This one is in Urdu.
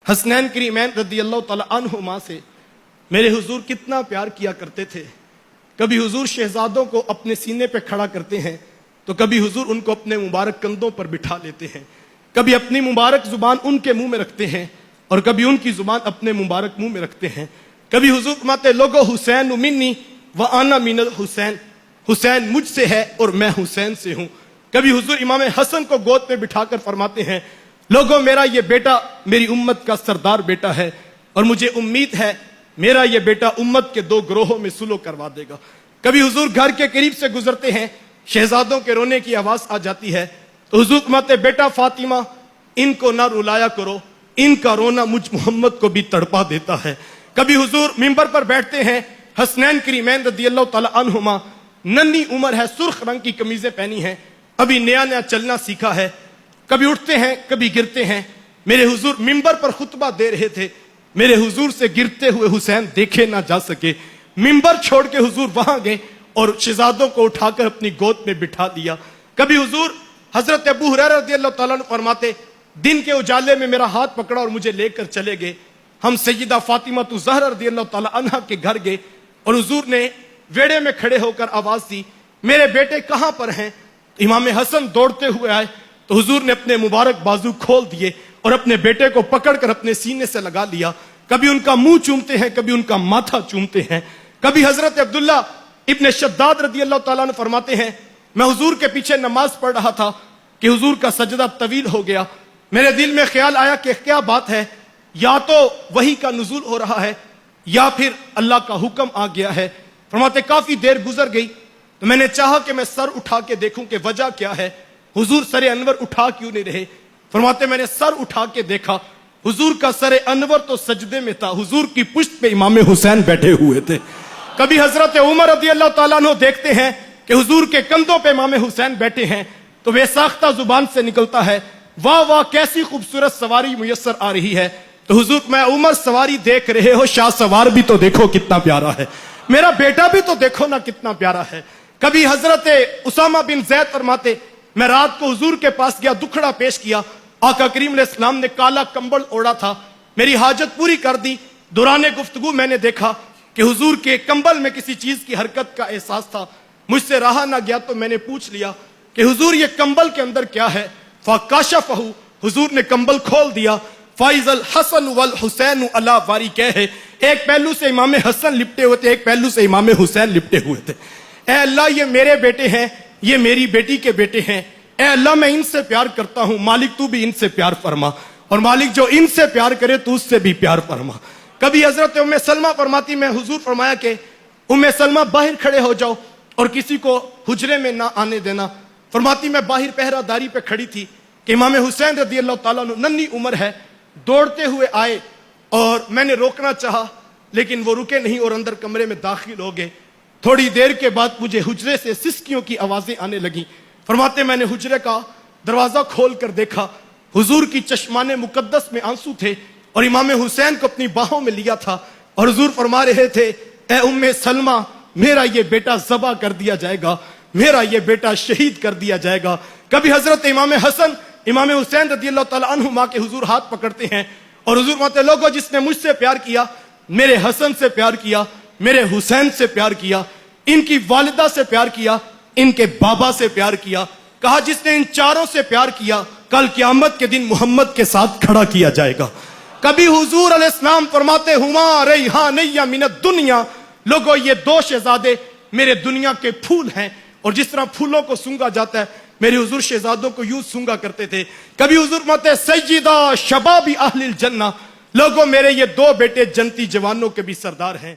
حسنین کریمین رضی اللہ تعالی عنہما سے میرے حضور کتنا پیار کیا کرتے تھے۔ کبھی حضور شہزادوں کو اپنے سینے پہ کھڑا کرتے ہیں تو کبھی حضور ان کو اپنے مبارک کندھوں پر بٹھا لیتے ہیں، کبھی اپنی مبارک زبان ان کے منہ میں رکھتے ہیں اور کبھی ان کی زبان اپنے مبارک منہ میں رکھتے ہیں۔ کبھی حضور فرماتے لوگو حسین منی وانا من الحسین، حسین مجھ سے ہے اور میں حسین سے ہوں۔ کبھی حضور امام حسن کو گود میں بٹھا کر فرماتے ہیں لوگوں میرا یہ بیٹا میری امت کا سردار بیٹا ہے اور مجھے امید ہے میرا یہ بیٹا امت کے دو گروہوں میں سلو کروا دے گا۔ کبھی حضور گھر کے قریب سے گزرتے ہیں، شہزادوں کے رونے کی آواز آ جاتی ہے تو حضور فرماتے بیٹا فاطمہ ان کو نہ رلایا کرو، ان کا رونا مجھ محمد کو بھی تڑپا دیتا ہے۔ کبھی حضور منبر پر بیٹھتے ہیں، حسنین کریمین رضی اللہ تعالی عنہما ننھی عمر ہے، سرخ رنگ کی قمیضیں پہنی ہیں، ابھی نیا نیا چلنا سیکھا ہے، کبھی اٹھتے ہیں کبھی گرتے ہیں۔ میرے حضور منبر پر خطبہ دے رہے تھے، میرے حضور سے گرتے ہوئے حسین دیکھے نہ جا سکے، منبر چھوڑ کے حضور وہاں گئے اور شہزادوں کو اٹھا کر اپنی گود میں بٹھا دیا۔ کبھی حضور حضرت ابو ہریرہ رضی اللہ تعالیٰ عنہ فرماتے دن کے اجالے میں میرا ہاتھ پکڑا اور مجھے لے کر چلے گئے۔ ہم سیدہ فاطمہ الزہرا رضی اللہ تعالیٰ عنہ کے گھر گئے اور حضور نے ویڑے میں کھڑے ہو کر آواز دی میرے بیٹے کہاں پر ہیں؟ امام حسن دوڑتے ہوئے آئے تو حضور نے اپنے مبارک بازو کھول دیے اور اپنے بیٹے کو پکڑ کر اپنے سینے سے لگا لیا۔ کبھی ان کا منہ چومتے ہیں، کبھی ان کا ماتھا چومتے ہیں۔ کبھی حضرت عبداللہ ابن شداد رضی اللہ تعالیٰ عنہ فرماتے ہیں میں حضور کے پیچھے نماز پڑھ رہا تھا کہ حضور کا سجدہ طویل ہو گیا، میرے دل میں خیال آیا کہ کیا بات ہے، یا تو وحی کا نزول ہو رہا ہے یا پھر اللہ کا حکم آ گیا ہے۔ فرماتے کافی دیر گزر گئی تو میں نے چاہا کہ میں سر اٹھا کے دیکھوں کہ وجہ کیا ہے، حضور سر انور اٹھا کیوں نہیں رہے؟ فرماتے میں نے سر اٹھا کے دیکھا، حضور کا سر انور تو سجدے میں تھا، حضور کی پشت پہ امام حسین بیٹھے ہوئے تھے۔ کبھی حضرت عمر رضی اللہ تعالیٰ عنہ دیکھتے ہیں کہ حضور کے کندھوں پہ امام حسین بیٹھے ہیں تو بے ساختہ زبان سے نکلتا ہے واہ واہ کیسی خوبصورت سواری میسر آ رہی ہے۔ تو حضور میں عمر سواری دیکھ رہے ہو، شاہ سوار بھی تو دیکھو کتنا پیارا ہے، میرا بیٹا بھی تو دیکھو نا کتنا پیارا ہے۔ کبھی حضرت اسامہ بن زید فرماتے میں رات کو حضور کے پاس گیا، دکھڑا پیش کیا، آقا کریم علیہ السلام نے کالا کمبل اوڑا تھا، میری حاجت پوری کر دی۔ دوران گفتگو میں نے دیکھا کہ حضور کے کمبل میں کسی چیز کی حرکت کا احساس تھا، مجھ سے رہا نہ گیا تو میں نے پوچھ لیا کہ حضور یہ کمبل کے اندر کیا ہے؟ فَكَشَفَهُ، حضور نے کمبل کھول دیا۔ فَإِذَا الْحَسَنُ وَالْحُسَيْنُ عَلَى وَارِكَيْهِ، ایک پہلو سے امام حسن لپٹے ہوئے تھے، ایک پہلو سے امام حسین لپٹے ہوئے تھے۔ اے اللہ یہ میرے بیٹے ہیں، یہ میری بیٹی کے بیٹے ہیں، اے اللہ میں ان سے پیار کرتا ہوں، مالک تو بھی ان سے پیار فرما، اور مالک جو ان سے پیار کرے تو اس سے بھی پیار فرما۔ کبھی حضرت ام سلمہ فرماتی میں حضور فرمایا کہ ام سلمہ باہر کھڑے ہو جاؤ اور کسی کو حجرے میں نہ آنے دینا۔ فرماتی میں باہر پہرہ داری پہ کھڑی تھی کہ امام حسین رضی اللہ تعالیٰ عنہ ننھی عمر ہے، دوڑتے ہوئے آئے اور میں نے روکنا چاہا لیکن وہ رکے نہیں اور اندر کمرے میں داخل ہو گئے۔ تھوڑی دیر کے بعد مجھے حجرے سے سسکیوں کی آوازیں آنے لگیں۔ فرماتے میں نے حجرے کا دروازہ کھول کر دیکھا، حضور کی چشمان مقدس میں آنسو تھے اور امام حسین کو اپنی باہوں میں لیا تھا اور حضور فرما رہے تھے اے ام سلمہ میرا یہ بیٹا ذبح کر دیا جائے گا، میرا یہ بیٹا شہید کر دیا جائے گا۔ کبھی حضرت امام حسن امام حسین رضی اللہ تعالیٰ عنہما کے حضور ہاتھ پکڑتے ہیں اور حضور فرماتے لوگوں جس نے مجھ سے پیار کیا، میرے حسن سے پیار کیا، میرے حسین سے پیار کیا، ان کی والدہ سے پیار کیا، ان کے بابا سے پیار کیا، کہا جس نے ان چاروں سے پیار کیا کل قیامت کے دن محمد کے ساتھ کھڑا کیا جائے گا۔ کبھی حضور علیہ السلام فرماتے ہما ریحانیہ من الدنیا، لوگوں یہ دو شہزادے میرے دنیا کے پھول ہیں، اور جس طرح پھولوں کو سونگا جاتا ہے میرے حضور شہزادوں کو یوں سونگا کرتے تھے۔ کبھی حضور فرماتے سیدہ شباب اہل الجنہ، لوگوں میرے یہ دو بیٹے جنتی جوانوں کے بھی سردار ہیں۔